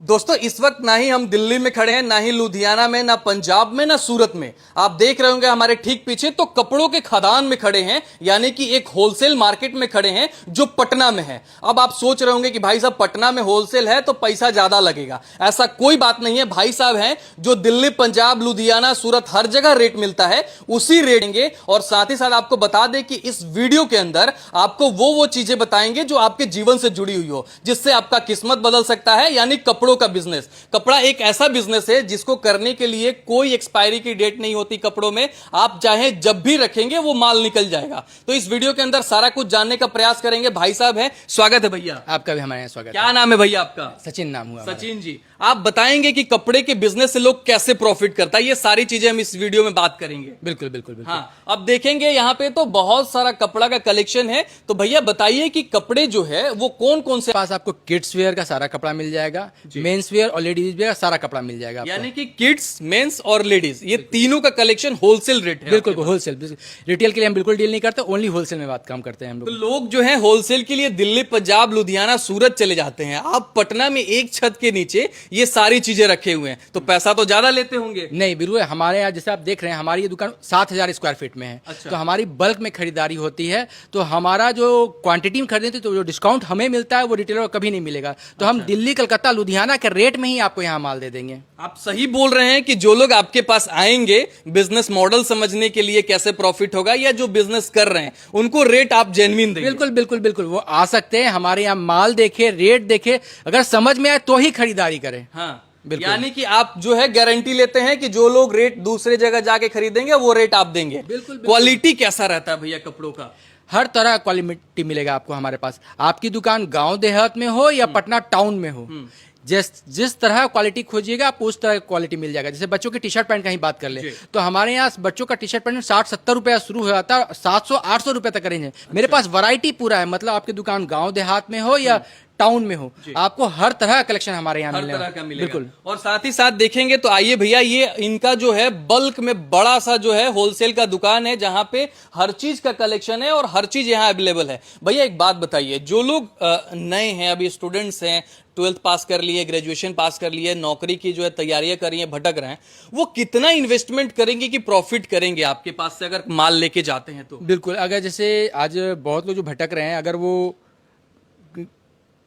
दोस्तों इस वक्त ना ही हम दिल्ली में खड़े हैं, ना ही लुधियाना में, ना पंजाब में, ना सूरत में। आप देख रहे होंगे हमारे ठीक पीछे तो कपड़ों के खदान में खड़े हैं, यानी कि एक होलसेल मार्केट में खड़े हैं जो पटना में है। अब आप सोच रहे होंगे कि भाई साहब पटना में होलसेल है तो पैसा ज्यादा लगेगा। ऐसा कोई बात नहीं है, भाई साहब हैं जो दिल्ली, पंजाब, लुधियाना, सूरत हर जगह रेट मिलता है उसी रेट देंगे। और साथ ही साथ आपको बता दें कि इस वीडियो के अंदर आपको वो चीजें बताएंगे जो आपके जीवन से जुड़ी हुई हो, जिससे आपका किस्मत बदल सकता है। यानी कपड़ों का बिजनेस। कपड़ा एक ऐसा बिजनेस है जिसको करने के लिए कोई एक्सपायरी की डेट नहीं होती। कपड़ों में आप चाहे जब भी रखेंगे वो माल निकल जाएगा। तो इस वीडियो के अंदर सारा कुछ जानने का प्रयास करेंगे। भाई साहब है, स्वागत है भैया। आपका भी हमारे यहाँ स्वागत। क्या नाम है भैया आपका? सचिन नाम हुआ। सचिन जी, आप बताएंगे कि कपड़े के बिजनेस से लोग कैसे प्रॉफिट करता है। ये सारी चीजें हम इस वीडियो में बात करेंगे। बिल्कुल बिल्कुल बिल्कुल। हाँ, अब देखेंगे यहाँ पे तो बहुत सारा कपड़ा का कलेक्शन है। तो भैया बताइए कि कपड़े जो है वो कौन कौन से पास आपको किड्स वेयर का सारा कपड़ा मिल जाएगा, मेंस वेयर और लेडीज वेयर का सारा कपड़ा मिल जाएगा। यानी कि किड्स, मेंस और लेडीज, ये तीनों का कलेक्शन होलसेल रेट है। बिल्कुल होलसेल। रिटेल के लिए हम बिल्कुल डील नहीं करते, ओनली होलसेल में बात काम करते हैं हम तो लोग। लोग जो है होलसेल के लिए दिल्ली, पंजाब, लुधियाना, सूरत चले जाते हैं। आप पटना में एक छत के नीचे ये सारी चीजें रखे हुए हैं, तो पैसा तो ज्यादा लेते होंगे? नहीं बिल्कुल, हमारे यहाँ जैसे आप देख रहे हैं हमारी ये दुकान 7,000 स्क्वायर फीट में है। अच्छा। तो हमारी बल्क में खरीदारी होती है, तो हमारा जो क्वांटिटी में खरीदते तो जो डिस्काउंट हमें मिलता है वो रिटेलर को कभी नहीं मिलेगा। तो हम दिल्ली, कलकत्ता, लुधियाना के रेट में ही आपको यहाँ माल दे देंगे। आप सही बोल रहे हैं कि जो लोग आपके पास आएंगे बिजनेस मॉडल समझने के लिए, कैसे प्रॉफिट होगा, या जो बिजनेस कर रहे हैं उनको रेट आप जेन्युइन देंगे। बिल्कुल बिल्कुल बिल्कुल, वो आ सकते हैं हमारे यहाँ, माल देखे, रेट देखे, अगर समझ में आए तो ही खरीदारी करें। हाँ, बिल्कुल। यानी कि आप जो है गारंटी लेते हैं कि जो लोग रेट दूसरे जगह जाके खरीदेंगे वो रेट आप देंगे। बिल्कुल। क्वालिटी कैसा रहता है भैया कपड़ों का? हर तरह क्वालिटी मिलेगा आपको हमारे पास। आपकी दुकान गांव देहात में हो या पटना टाउन में हो, जिस तरह क्वालिटी खोजिएगा आपको उस तरह क्वालिटी मिल जाएगा। जैसे बच्चों के टी शर्ट पैंट का ही बात कर ले तो हमारे यहाँ बच्चों का टी शर्ट पैंट 60-70 रुपया शुरू हो जाता है, 700-800 रुपए तक रेंज है। मेरे पास वैरायटी पूरा है, मतलब आपकी दुकान गांव देहात में हो या टाउन में हो, आपको हर तरह का कलेक्शन हमारे यहाँ हर तरह का मिलेगा। बिल्कुल। और साथ ही साथ देखेंगे तो आइए भैया, ये इनका जो है बल्क में बड़ा सा जो है होलसेल का दुकान है, जहां पे हर चीज का कलेक्शन है और हर चीज यहाँ अवेलेबल है। भैया एक बात बताइए, जो लोग नए हैं, अभी स्टूडेंट्स हैं, 12th पास कर लिए, ग्रेजुएशन पास कर लिए, नौकरी की जो है तैयारियां कर रही हैं, भटक रहे हैं, वो कितना इन्वेस्टमेंट करेंगे कि प्रॉफिट करेंगे आपके पास से अगर माल लेके जाते हैं तो? बिल्कुल, अगर जैसे आज बहुत लोग जो भटक रहे हैं, अगर वो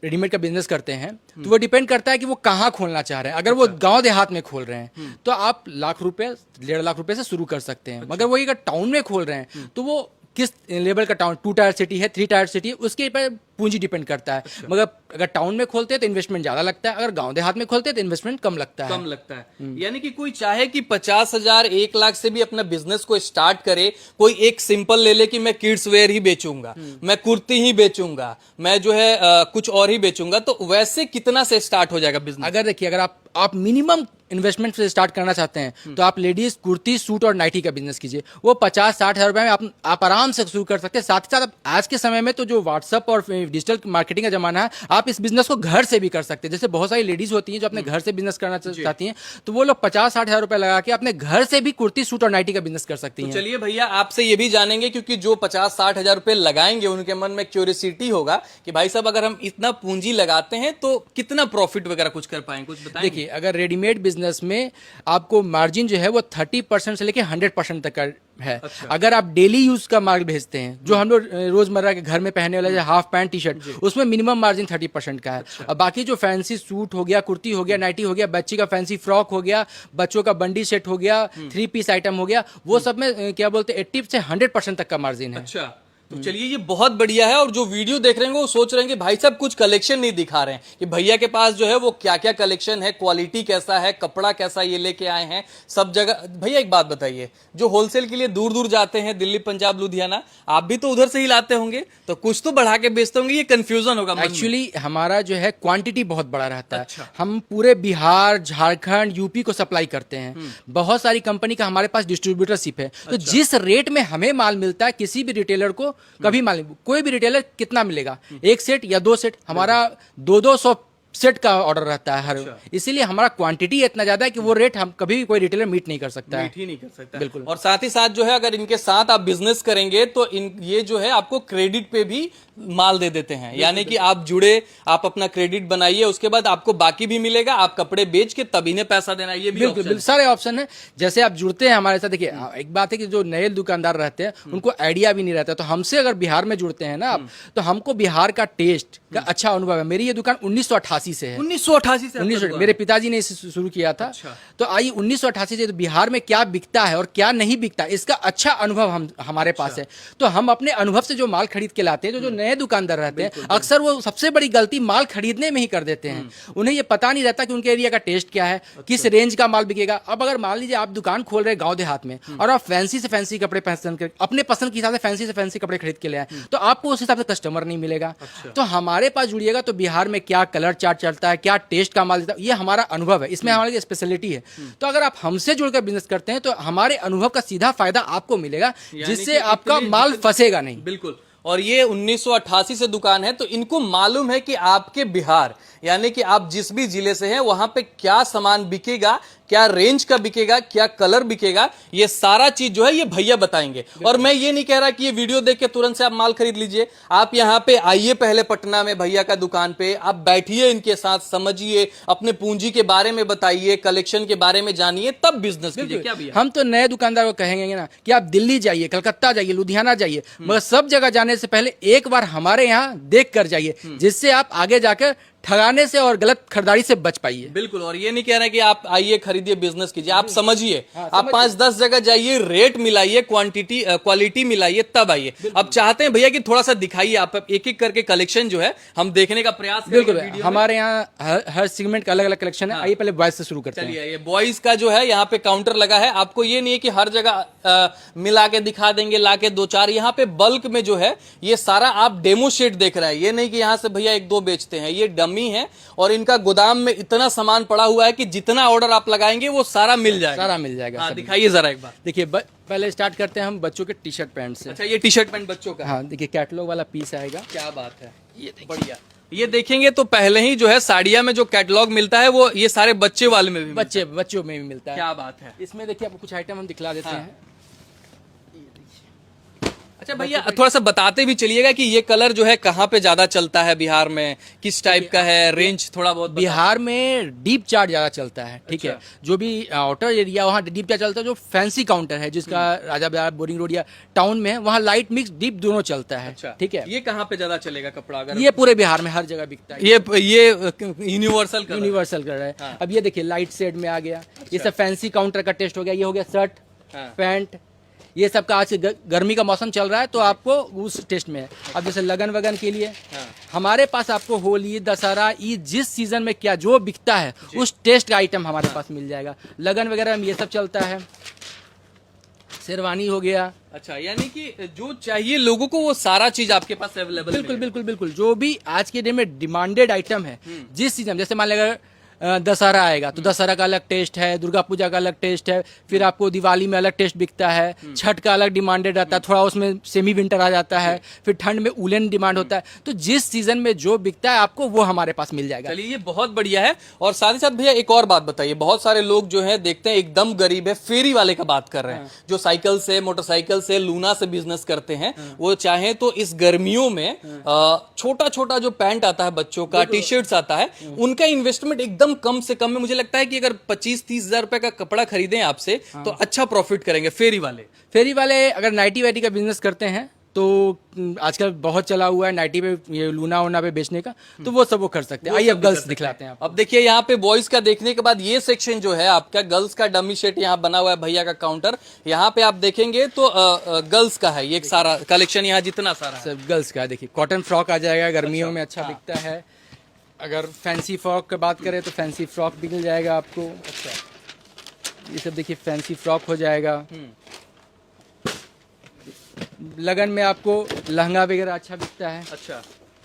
रेडीमेड का बिजनेस करते हैं तो वो डिपेंड करता है कि वो कहाँ खोलना चाह रहे हैं। अगर वो गांव देहात में खोल रहे हैं तो आप लाख रुपए, 1.5 लाख रुपए से शुरू कर सकते हैं। मगर वही अगर टाउन में खोल रहे हैं तो वो किस लेवल का टाउन, 2 टायर सिटी है, 3 टायर सिटी है, उसके पर पूंजी डिपेंड करता है। मगर अगर टाउन में खोलते हैं तो इन्वेस्टमेंट ज्यादा लगता है, अगर गांव देहात में खोलते हैं तो इन्वेस्टमेंट कम लगता है। यानी कि कोई चाहे कि 50,000, 1 लाख से भी अपना बिजनेस को स्टार्ट करे। कोई एक सिंपल ले ले कि मैं किड्स वेयर ही बेचूंगा, मैं कुर्ती ही बेचूंगा, मैं जो है कुछ और ही बेचूंगा, तो वैसे कितना से स्टार्ट हो जाएगा बिजनेस? अगर देखिए, अगर आप मिनिमम इन्वेस्टमेंट से स्टार्ट करना चाहते हैं तो आप लेडीज कुर्ती, सूट और नाइटी का बिजनेस कीजिए। वो 50-60 हजार रुपए में आप आराम से शुरू कर सकते हैं। साथ ही साथ आज के समय में तो जो व्हाट्सएप और डिजिटल मार्केटिंग का जमाना है, आप इस बिजनेस को घर से भी कर सकते हैं। जैसे बहुत सारी लेडीज होती हैं जो अपने घर से बिजनेस करना चाहती हैं, तो वो लोग 50-60 हजार रुपए लगा के अपने घर से भी कुर्ती, सूट और नाइटी का बिजनेस कर सकती हैं। चलिए भैया, आपसे ये भी जानेंगे, क्योंकि जो 50-60 हजार रुपए लगाएंगे उनके मन में क्यूरियोसिटी होगा कि भाई साहब अगर हम इतना पूंजी लगाते हैं तो कितना प्रॉफिट वगैरह कुछ कर पाएंगे, कुछ बताएंगे? देखिए, अगर रेडीमेड बिजनेस में आपको मार्जिन जो है वो 30% से लेके 100% तक का है। अच्छा। अगर आप डेली यूज का माल भेजते हैं, जो हम लोग रोजमर्रा के घर में पहनने वाले हाफ पैंट, टी शर्ट, उसमें मिनिमम मार्जिन 30% का है। अच्छा। और बाकी जो फैंसी सूट हो गया, कुर्ती हो गया, नाइटी हो गया, बच्ची का फैंसी फ्रॉक हो गया, बच्चों का बंडी सेट हो गया, 3 पीस आइटम हो गया, वो सब में क्या बोलते हैं 80 से 100% तक का मार्जिन है। अच्छा, तो चलिए ये बहुत बढ़िया है। और जो वीडियो देख रहे हैं वो सोच रहे हैं कि भाई साहब कुछ कलेक्शन नहीं दिखा रहे हैं कि भैया के पास जो है वो क्या क्या कलेक्शन है, क्वालिटी कैसा है, कपड़ा कैसा ये लेके आए हैं सब जगह। भैया एक बात बताइए, जो होलसेल के लिए दूर दूर जाते हैं, दिल्ली, पंजाब, लुधियाना, आप भी तो उधर से ही लाते होंगे, तो कुछ तो बढ़ा के बेचते होंगे, ये कंफ्यूजन होगा। एक्चुअली हमारा जो है क्वांटिटी बहुत बड़ा रहता है। अच्छा। हम पूरे बिहार, झारखंड, यूपी को सप्लाई करते हैं। बहुत सारी कंपनी का हमारे पास डिस्ट्रीब्यूटरशिप है। तो जिस रेट में हमें माल मिलता है, किसी भी रिटेलर को कभी माल, कोई भी रिटेलर कितना मिलेगा, 1 सेट या 2 सेट, हमारा 200 सेट का ऑर्डर रहता है हर, इसीलिए हमारा क्वांटिटी इतना ज्यादा है कि वो रेट हम कभी भी कोई रिटेलर मीट नहीं कर सकता है। मीट ही नहीं कर सकता। बिल्कुल। और साथ ही साथ जो है अगर इनके साथ आप बिजनेस करेंगे तो ये जो है आपको क्रेडिट पे भी माल दे देते हैं, यानी कि आप जुड़े, आप अपना क्रेडिट बनाइए, उसके बाद आपको बाकी भी मिलेगा, आप कपड़े बेच के तब इन्हें पैसा देना, ये भी बिल्कुल बिल्कुल सारे ऑप्शन है। जैसे आप जुड़ते हैं हमारे साथ, देखिए एक बात है कि जो नए दुकानदार रहते हैं उनको आइडिया भी नहीं रहता, तो हमसे अगर बिहार में जुड़ते हैं ना आप, तो हमको बिहार का टेस्ट का अच्छा अनुभव है। मेरी ये दुकान 1988 से है। 1988 से 1900 मेरे पिताजी ने इसे शुरू किया था। तो आइए 1988 से तो बिहार में क्या बिकता है और क्या नहीं बिकता इसका अच्छा अनुभव हमारे पास है। तो हम अपने अनुभव से जो माल खरीद के लाते हैं, जो नए दुकानदार रहते हैं अक्सर वो सबसे बड़ी गलती माल खरीदने में ही कर देते हैं। उन्हें ये पता नहीं रहता कि उनके एरिया का टेस्ट क्या है, किस रेंज का माल बिकेगा। अब अगर मान लीजिए आप दुकान खोल रहे गांव देहात में और आप फैंसी से फैंसी कपड़े पसंद कर, अपने पसंद के हिसाब से फैंसी कपड़े खरीद के ले आए, तो आपको उस हिसाब से कस्टमर नहीं मिलेगा। तो हमारे पास जुड़िएगा तो बिहार में क्या कलर चार्ट चलता है, क्या टेस्ट का माल देता है, ये हमारा अनुभव है, इसमें हमारी स्पेशलिटी है। तो अगर आप हमसे जुड़कर बिजनेस करते हैं तो हमारे अनुभव का सीधा फायदा आपको मिलेगा, जिससे आपका माल फंसेगा नहीं। बिल्कुल। और ये 1988 से दुकान है, तो इनको मालूम है कि आपके बिहार, यानी कि आप जिस भी जिले से हैं वहां पे क्या सामान बिकेगा, क्या रेंज का बिकेगा, क्या कलर बिकेगा, ये सारा चीज जो है ये भैया बताएंगे। और मैं ये नहीं कह रहा कि ये वीडियो देख के तुरंत से आप माल खरीद लीजिए, आप यहाँ पे आइए पहले पटना में भैया का दुकान पे, आप बैठिए इनके साथ, समझिए, अपने पूंजी के बारे में बताइए, कलेक्शन के बारे में जानिए, तब बिजनेस कीजिए। क्या भैया? हम तो नए दुकानदार को कहेंगे ना कि आप दिल्ली जाइए, कलकत्ता जाइए, लुधियाना जाइए, मगर सब जगह जाने से पहले एक बार हमारे यहाँ देख कर जाइए, जिससे आप आगे जाकर ठगाने से और गलत खरीदारी से बच पाइए। बिल्कुल। और ये नहीं कह रहे कि आप आइए खरीदिए बिजनेस कीजिए, आप समझिए, आप 5-10 जगह जाइए, रेट मिलाइए, क्वालिटी मिलाइए, तब आइए। अब चाहते हैं भैया कि थोड़ा सा दिखाइए, आप एक एक करके कलेक्शन जो है हम देखने का प्रयास करेंगे। बिल्कुल, हमारे यहाँ हर सेगमेंट का अलग अलग कलेक्शन है। आइए पहले बॉयज से शुरू करते हैं। चलिए, ये बॉयज का जो है यहाँ पे काउंटर लगा है। आपको ये नहीं है कि हर जगह मिला के दिखा देंगे, ला के 2-4, यहाँ पे बल्क में जो है ये सारा आप डेमो शेट देख रहे हैं। ये नहीं कि यहाँ से भैया 1-2 बेचते हैं, ये डमी है और इनका गोदाम में इतना सामान पड़ा हुआ है कि जितना ऑर्डर आप लगाएंगे वो सारा मिल जाएगा। सारा मिल जाएगा। हाँ, दिखाइए जरा एक बार। देखिए पहले स्टार्ट करते हैं हम बच्चों के टी शर्ट पैंट से। अच्छा, ये टी शर्ट पैंट बच्चों का। हाँ, देखिए कैटलॉग वाला पीस आएगा। क्या बात है, ये बढ़िया। ये देखेंगे तो पहले ही जो है साड़िया में जो कैटलॉग मिलता है वो ये सारे बच्चे वाले में भी बच्चों में भी मिलता है। क्या बात है। इसमें देखिए आपको कुछ आइटम हम दिखला देते हैं। अच्छा भैया, थोड़ा सा बताते भी चलिएगा कि ये कलर जो है कहाँ पे ज्यादा चलता है बिहार में, किस टाइप का है, रेंज थोड़ा बहुत बिहार में डीप चार्ट ज्यादा चलता है। ठीक है, जो भी आउटर एरिया वहाँ डीप चार्ट चलता है। जो फैंसी काउंटर है जिसका राजा बाजार, बोरिंग रोड या टाउन में है, वहाँ लाइट मिक्स डीप दोनों चलता है। ठीक है, ये कहाँ पे ज्यादा चलेगा कपड़ा? अगर ये पूरे बिहार में हर जगह बिकता है। ये यूनिवर्सल कर रहा है। अब ये देखिए लाइट शेड में आ गया। ये सब फैंसी काउंटर का टेस्ट हो गया। ये हो गया शर्ट, पैंट, ये सब का आज गर्मी का मौसम चल रहा है तो आपको उस टेस्ट में है। अब जैसे लगन वगन के लिए हमारे पास आपको होली, दशहरा, ईद, जिस सीजन में क्या जो बिकता है उस टेस्ट का आइटम हमारे पास मिल जाएगा। लगन वगैरह में ये सब चलता है। शेरवानी हो गया। अच्छा, यानी कि जो चाहिए लोगों को वो सारा चीज आपके पास अवेलेबल। बिल्कुल जो भी आज के डे में डिमांडेड आइटम है, जिस सीजन, जैसे मान लीजिए दशहरा आएगा तो दशहरा का अलग टेस्ट है, दुर्गा पूजा का अलग टेस्ट है, फिर आपको दिवाली में अलग टेस्ट बिकता है, छठ का अलग डिमांडेड रहता है, थोड़ा उसमें सेमी विंटर आ जाता है, फिर ठंड में उलन डिमांड होता है। तो जिस सीजन में जो बिकता है आपको वो हमारे पास मिल जाएगा। चलिए, ये बहुत बढ़िया है। और साथ ही साथ भैया एक और बात बताइए, बहुत सारे लोग जो है देखते हैं एकदम गरीब है, फेरी वाले का बात कर रहे हैं, जो साइकिल से, मोटरसाइकिल से, लूना से बिजनेस करते हैं, वो चाहे तो इस गर्मियों में छोटा छोटा जो पैंट आता है बच्चों का, टी शर्ट्स आता है, उनका इन्वेस्टमेंट एकदम कम से कम में, मुझे लगता है कि अगर 25-30 हजार रुपए का कपड़ा खरीदें आपसे तो अच्छा प्रॉफिट करेंगे। फेरी वाले अगर नाइटी वाइटी का बिजनेस करते हैं तो आजकल बहुत चला हुआ है नाइटी पे, ये लूना वूना पे बेचने का, तो वो सब वो कर सकते हैं। आइए अब गर्ल्स दिखलाते हैं। अब देखिए यहाँ पे बॉयज का देखने के बाद ये सेक्शन जो है आपका गर्ल्स का डमी सेट यहाँ बना हुआ है, भैया का काउंटर। यहाँ पे आप देखेंगे तो गर्ल्स का है ये सारा कलेक्शन, यहाँ जितना सारा सब गर्ल्स का है। देखिए कॉटन फ्रॉक आ जाएगा, गर्मियों में अच्छा बिकता है। अगर फैंसी फ्रॉक की बात करें तो फैंसी फ्रॉक भी मिल जाएगा आपको। अच्छा, ये सब देखिए फैंसी फ्रॉक हो जाएगा। लगन में आपको लहंगा वगैरह अच्छा बिकता है। अच्छा,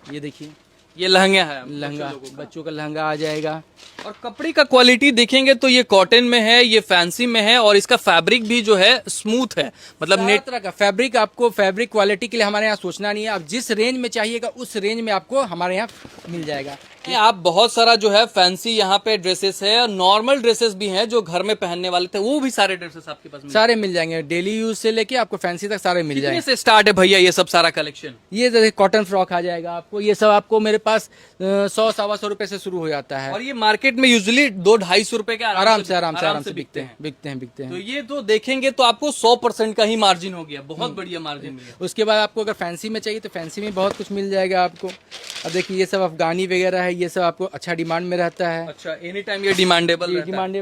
ये देखिए ये लहंगा है, लहंगा बच्चों का लहंगा आ जाएगा। और कपड़े का क्वालिटी देखेंगे तो ये कॉटन में है, ये फैंसी में है, और इसका फैब्रिक भी जो है स्मूथ है, मतलब नेट तरह का फैब्रिक। आपको फैब्रिक क्वालिटी के लिए हमारे यहाँ सोचना नहीं है, आप जिस रेंज में चाहिएगा उस रेंज में आपको हमारे यहाँ मिल जाएगा। देखिए। आप बहुत सारा जो है फैंसी यहाँ पे ड्रेसेस है, नॉर्मल ड्रेसेस भी हैं जो घर में पहनने वाले थे, वो भी सारे ड्रेसेस आपके पास सारे मिल जाएंगे, डेली यूज से लेके आपको फैंसी तक सारे मिल कितने जाएंगे। से स्टार्ट है भैया ये सब सारा कलेक्शन? ये जैसे कॉटन फ्रॉक आ जाएगा आपको, ये सब आपको मेरे पास 100-125 रुपए से शुरू हो जाता है। और ये मार्केट में यूजुअली 200-250 रुपए के आराम से बिकते हैं। तो ये तो देखेंगे तो आपको 100% का ही मार्जिन हो गया, बहुत बढ़िया मार्जिन है। उसके बाद आपको अगर फैंसी में चाहिए तो फैंसी में बहुत कुछ मिल जाएगा आपको। अब देखिए ये सब अफगानी वगैरह है, ये सब आपको अच्छा डिमांड में रहता है। अच्छा, एनी टाइम ये डिमांडेबल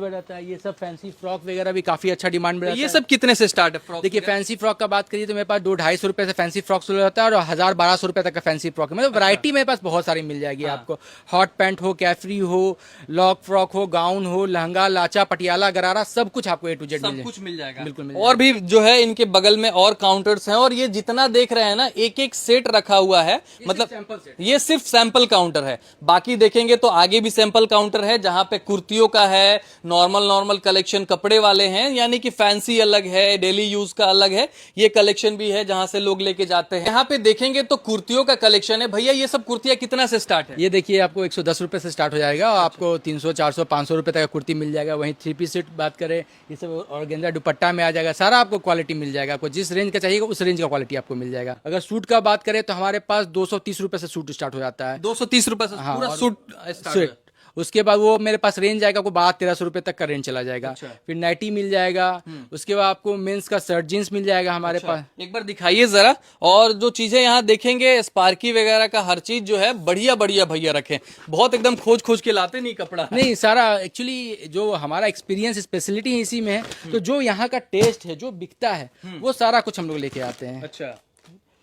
रहता है। ये सब फैंसी फ्रॉक वगैरह भी काफी अच्छा डिमांड में रहता है। ये सब कितने से स्टार्ट है फ्रॉक? देखिए फैंसी फ्रॉक का बात करिए तो मेरे पास 200-250 रुपए से फैंसी फ्रॉक शुरू होता है और 1000-1200 रुपए तक का फैंसी फ्रॉक है। मतलब वैरायटी मेरे पास बहुत सारी मिल जाएगी आपको। हॉट पैंट हो, कैफरी हो, लॉक फ्रॉक हो, गाउन हो, लहंगा, लाचा, पटियाला, गरारा, सब कुछ आपको A to Z सब कुछ मिल जाएगा। बिल्कुल मिल और भी जो है इनके बगल में और काउंटर्स हैं, और ये जितना देख रहे हैं ना, एक एक सेट रखा हुआ है, मतलब ये सिर्फ सैंपल काउंटर है। बाकी देखेंगे तो आगे भी सैंपल काउंटर है जहां पे कुर्तियों का है, नॉर्मल कलेक्शन कपड़े वाले हैं, यानी कि फैंसी अलग है, डेली यूज का अलग है, ये कलेक्शन भी है जहां से लोग लेके जाते हैं। यहाँ पे देखेंगे तो कुर्तियों का कलेक्शन है। भैया ये सब कुर्तियां कितना से स्टार्ट है? ये देखिए आपको 110 रुपए से स्टार्ट हो जाएगा और आपको 300, 400, 500 रुपए तक का कुर्ती मिल जाएगा। वहीं 3 पीस सेट बात करें, ये सब ऑर्गेन्जा दुपट्टा में आ जाएगा। सारा आपको क्वालिटी मिल जाएगा। आपको जिस रेंज का चाहिएगा उस रेंज का क्वालिटी आपको मिल जाएगा। अगर सूट का बात करें तो हमारे पास 230 रुपए से सूट स्टार्ट हो जाता है। 230 रुपए से हाँ, पूरा और सूट स्टार्ट है। उसके बाद वो मेरे पास रेंज आएगा आपको 1200-1300 रुपए तक का रेंज चला जाएगा। अच्छा। फिर नाइटी मिल जाएगा। उसके बाद आपको मेंस का शर्ट जींस मिल जाएगा हमारे पास। एक बार दिखाइए जरा। और जो चीजें यहाँ देखेंगे, स्पार्की वगैरह का हर चीज जो है बढ़िया बढ़िया भैया रखे, बहुत एकदम खोज खोज के लाते नहीं कपड़ा। नहीं, सारा एक्चुअली जो हमारा एक्सपीरियंस स्पेशलिटी इसी में है। तो जो यहाँ का टेस्ट है, जो बिकता है, वो सारा कुछ हम लोग लेके आते हैं। अच्छा,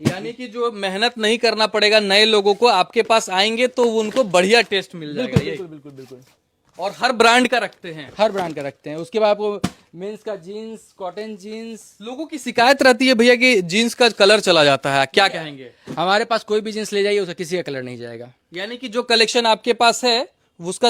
यानी कि जो मेहनत नहीं करना पड़ेगा नए लोगों को, आपके पास आएंगे तो उनको बढ़िया टेस्ट मिल जाएगा। बिल्कुल। और हर ब्रांड का रखते हैं? हर ब्रांड का रखते हैं। उसके बाद आपको मेंस का जीन्स, कॉटन जीन्स। लोगों की शिकायत रहती है भैया कि जीन्स का कलर चला जाता है, क्या कहेंगे? हमारे पास कोई भी जीन्स ले जाइए, उसका किसी का कलर नहीं जाएगा। यानी कि जो कलेक्शन आपके पास है उसका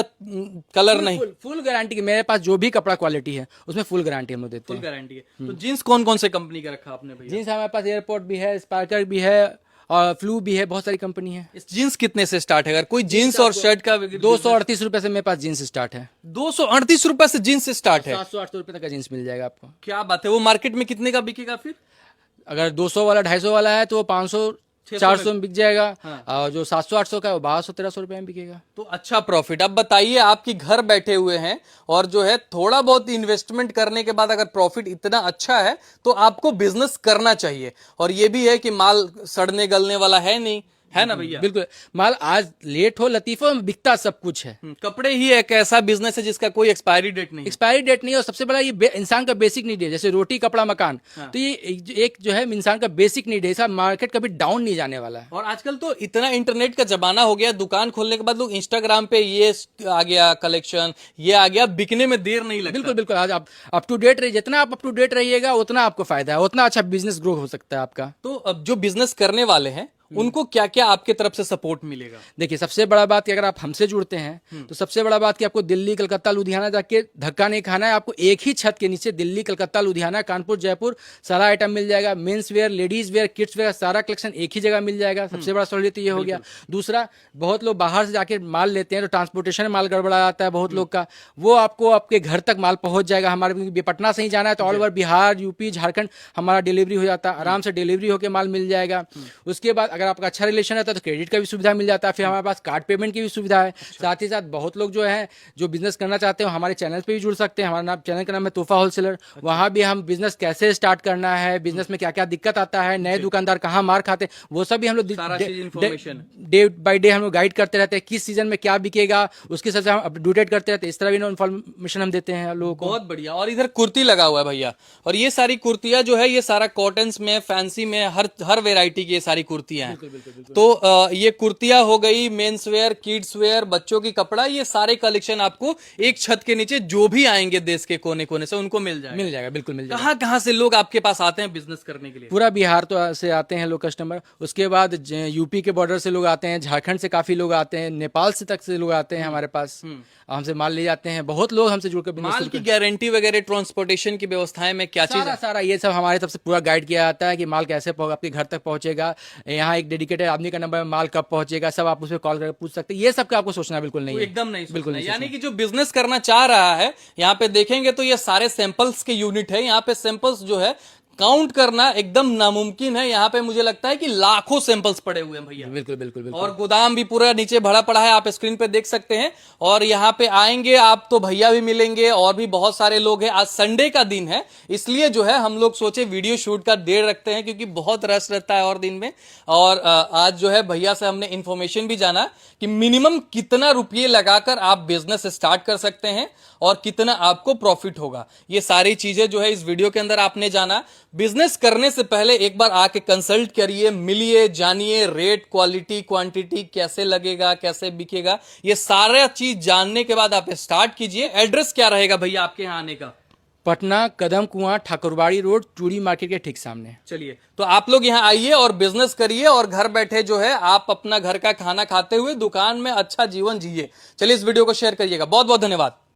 कलर नहीं? फुल गारंटी की। मेरे पास जो भी कपड़ा क्वालिटी है उसमें फुल गारंटी हम लोग देते हैं। फुल गारंटी है। तो जीन्स कौन कौन से कंपनी का रखा आपने भैया? जीन्स हमारे पास एयरपोर्ट भी है, स्पार्कर भी है और फ्लू भी है, बहुत सारी कंपनी है। इस जीन्स कितने से स्टार्ट है? अगर कोई जीन्स और शर्ट का 238 रुपए से मेरे पास जीन्स स्टार्ट है। 238 रुपए से जीन्स स्टार्ट है? 700-800 रुपए तक का जीन्स मिल जाएगा आपको। क्या बात है! वो मार्केट में कितने का बिकेगा फिर? अगर 200 वाला, 250 वाला है तो वो 500, 400 में बिक जाएगा। हाँ। और जो 700-800 का है वो 1200-1300 रुपए में बिकेगा। तो अच्छा प्रॉफिट। अब बताइए, आपकी घर बैठे हुए हैं और जो है थोड़ा बहुत इन्वेस्टमेंट करने के बाद अगर प्रॉफिट इतना अच्छा है तो आपको बिजनेस करना चाहिए। और ये भी है कि माल सड़ने गलने वाला है नहीं, है ना भैया? बिल्कुल। माल आज लेट हो लतीफो में बिकता सब कुछ है। कपड़े ही एक ऐसा बिजनेस है जिसका कोई एक्सपायरी डेट नहीं है। एक्सपायरी डेट नहीं है। और सबसे बड़ा ये इंसान का बेसिक नीड है, जैसे रोटी, कपड़ा, मकान। हाँ। तो ये एक जो है इंसान का बेसिक नीड है। ऐसा मार्केट कभी डाउन नहीं जाने वाला है। और आजकल तो इतना इंटरनेट का जमाना हो गया, दुकान खोलने के बाद लोग इंस्टाग्राम पे ये आ गया कलेक्शन, ये आ गया, बिकने में देर नहीं लगता। बिल्कुल। आज आप अप टू डेट रहिए। जितना आप अप टू डेट रहिएगा उतना आपको फायदा है, उतना अच्छा बिजनेस ग्रो हो सकता है आपका। तो अब जो बिजनेस करने वाले हैं उनको क्या क्या आपके तरफ से सपोर्ट मिलेगा? देखिए सबसे बड़ा बात कि अगर आप हमसे जुड़ते हैं तो सबसे बड़ा बात कि आपको दिल्ली, कलकत्ता, लुधियाना जाके धक्का नहीं खाना है। आपको एक ही छत के नीचे दिल्ली, कलकत्ता, लुधियाना, कानपुर, जयपुर सारा आइटम मिल जाएगा। Men's wear, ladies wear, kids where, सारा कलेक्शन एक ही जगह मिल जाएगा। सबसे बड़ा सहूलियत ये हो गया। दूसरा, बहुत लोग बाहर से जाके माल लेते हैं तो ट्रांसपोर्टेशन में माल गड़बड़ा जाता है बहुत लोग का, वो आपको आपके घर तक माल पहुंच जाएगा। हमारे पटना से ही जाना है तो all over Bihar, UP, Jharkhand हमारा डिलीवरी हो जाता है। आराम से डिलीवरी होकर माल मिल जाएगा। उसके बाद अगर आपका अच्छा रिलेशन रहता है तो क्रेडिट का भी सुविधा मिल जाता है। फिर हमारे पास कार्ड पेमेंट की भी सुविधा है। साथ ही साथ बहुत लोग जो है जो बिजनेस करना चाहते हैं हमारे चैनल पे भी जुड़ सकते हैं। हमारा नाम, चैनल का नाम है तोहफा होलसेलर। वहां भी हम बिजनेस कैसे स्टार्ट करना है, बिजनेस में क्या क्या दिक्कत आता है, नए दुकानदार कहाँ मार खाते हैं, वो सब भी हम लोग डे बाय डे हम लोग गाइड करते रहते हैं। किस सीजन में क्या बिकेगा उसके हिसाब से हम अपडेट करते रहते हैं। इस तरह भी इन्फॉर्मेशन हम देते हैं लोगों को। बहुत बढ़िया। और इधर कुर्ती लगा हुआ है भैया, और ये सारी कुर्तियां जो है ये सारा कॉटन्स में, फैंसी में, हर वेराइटी की ये सारी कुर्तियां हैं। तो ये कुर्तियां हो गई, मेंस वेयर, किड्स वेयर, बच्चों की कपड़ा, ये सारे कलेक्शन आपको एक छत के नीचे जो भी आएंगे देश के कोने कोने से उनको मिल जाएगा। बिल्कुल मिल जाएगा। कहाँ कहाँ से लोग आपके पास आते हैं बिजनेस करने के लिए? पूरा बिहार तो से आते हैं लोग कस्टमर। उसके बाद यूपी के बॉर्डर से लोग आते हैं, झारखंड से काफी लोग आते हैं, नेपाल से तक से लोग आते हैं हमारे पास, हमसे माल ले जाते हैं। बहुत लोग हमसे जुड़कर माल की गारंटी वगैरह, ट्रांसपोर्टेशन की व्यवस्थाएं में क्या चीज है? सारा ये सब हमारे तरफ से पूरा गाइड किया जाता है कि माल कैसे आपके घर तक पहुंचेगा। यहाँ एक डेडिकेटेड आदमी का नंबर, माल कब पहुंचेगा, सब आप उस पर कॉल करके पूछ सकते हैं। ये सब का आपको सोचना बिल्कुल नहीं है, एकदम नहीं बिल्कुल सोचना। नहीं यानी कि जो बिजनेस करना चाह रहा है, यहाँ पे देखेंगे तो ये सारे सैंपल्स के यूनिट है। यहाँ पे सैंपल्स जो है काउंट करना एकदम नामुमकिन है। यहाँ पे मुझे लगता है कि लाखों सैंपल्स पड़े हुए हैं भैया। बिल्कुल बिल्कुल बिल्कुल। और गोदाम भी पूरा नीचे भरा पड़ा है, आप स्क्रीन पे देख सकते हैं। और यहाँ पे आएंगे आप तो भैया भी मिलेंगे और भी बहुत सारे लोग हैं। आज संडे का दिन है, इसलिए जो है हम लोग सोचे वीडियो शूट का डेट रखते हैं, क्योंकि बहुत रश रहता है और दिन में। और आज जो है भैया से हमने इंफॉर्मेशन भी जाना कि मिनिमम कितना रुपये लगाकर आप बिजनेस स्टार्ट कर सकते हैं और कितना आपको प्रॉफिट होगा। ये सारी चीजें जो है इस वीडियो के अंदर आपने जाना। बिजनेस करने से पहले एक बार आके कंसल्ट करिए, मिलिए, जानिए रेट, क्वालिटी, क्वांटिटी कैसे लगेगा, कैसे बिकेगा, ये सारा चीज जानने के बाद आप स्टार्ट कीजिए। एड्रेस क्या रहेगा भैया आपके यहाँ आने का? पटना कदम कुआं ठाकुरबाड़ी रोड, चूड़ी मार्केट के ठीक सामने। चलिए, तो आप लोग यहाँ आइए और बिजनेस करिए और घर बैठे जो है आप अपना घर का खाना खाते हुए दुकान में अच्छा जीवन जिए। चलिए इस वीडियो को शेयर करिएगा। बहुत बहुत धन्यवाद।